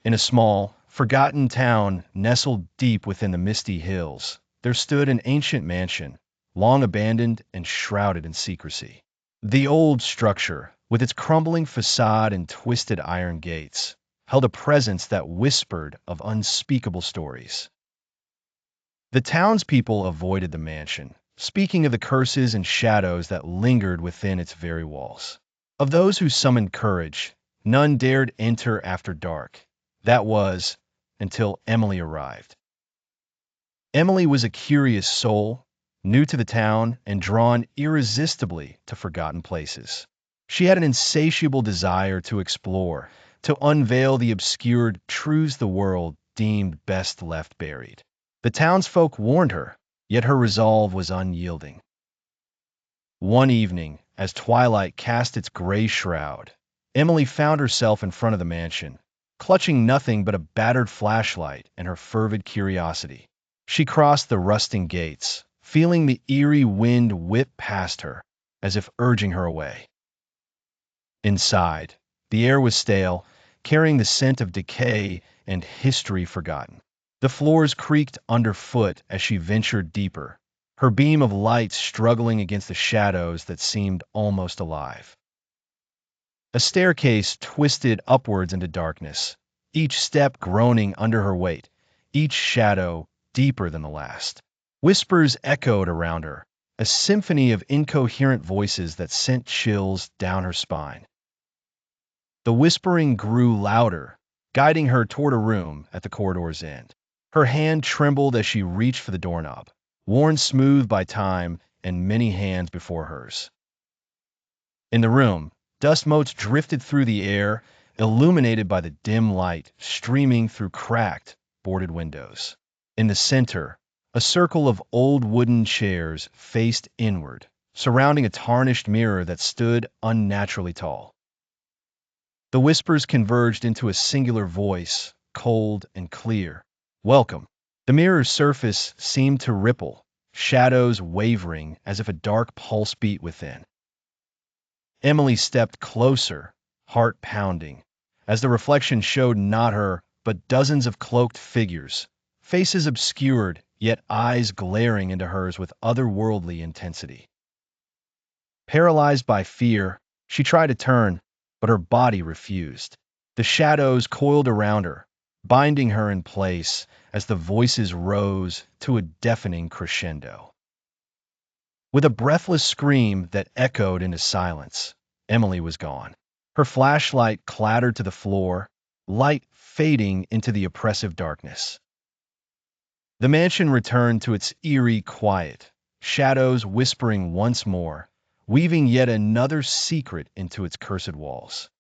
In a small, forgotten town nestled deep within the misty hills, there stood an ancient mansion, long abandoned and shrouded in secrecy. The old structure, with its crumbling facade and twisted iron gates, held a presence that whispered of unspeakable stories. The townspeople avoided the mansion, speaking of the curses and shadows that lingered within its very walls. Of those who summoned courage, none dared enter after dark. That was, until Emily arrived. Emily was a curious soul, new to the town and drawn irresistibly to forgotten places. She had an insatiable desire to explore, to unveil the obscured truths the world deemed best left buried. The townsfolk warned her, yet her resolve was unyielding. One evening, as twilight cast its gray shroud, Emily found herself in front of the mansion, clutching nothing but a battered flashlight and her fervid curiosity. She crossed the rusting gates, feeling the eerie wind whip past her, as if urging her away. Inside, the air was stale, carrying the scent of decay and history forgotten. The floors creaked underfoot as she ventured deeper, her beam of light struggling against the shadows that seemed almost alive. A staircase twisted upwards into darkness, each step groaning under her weight, each shadow deeper than the last. Whispers echoed around her, a symphony of incoherent voices that sent chills down her spine. The whispering grew louder, guiding her toward a room at the corridor's end. Her hand trembled as she reached for the doorknob, worn smooth by time and many hands before hers. In the room, dust motes drifted through the air, illuminated by the dim light streaming through cracked, boarded windows. In the center, a circle of old wooden chairs faced inward, surrounding a tarnished mirror that stood unnaturally tall. The whispers converged into a singular voice, cold and clear. "Welcome." The mirror's surface seemed to ripple, shadows wavering as if a dark pulse beat within. Emily stepped closer, heart pounding, as the reflection showed not her, but dozens of cloaked figures, faces obscured, yet eyes glaring into hers with otherworldly intensity. Paralyzed by fear, she tried to turn, but her body refused. The shadows coiled around her, binding her in place as the voices rose to a deafening crescendo. With a breathless scream that echoed into silence, Emily was gone. Her flashlight clattered to the floor, light fading into the oppressive darkness. The mansion returned to its eerie quiet, shadows whispering once more, weaving yet another secret into its cursed walls.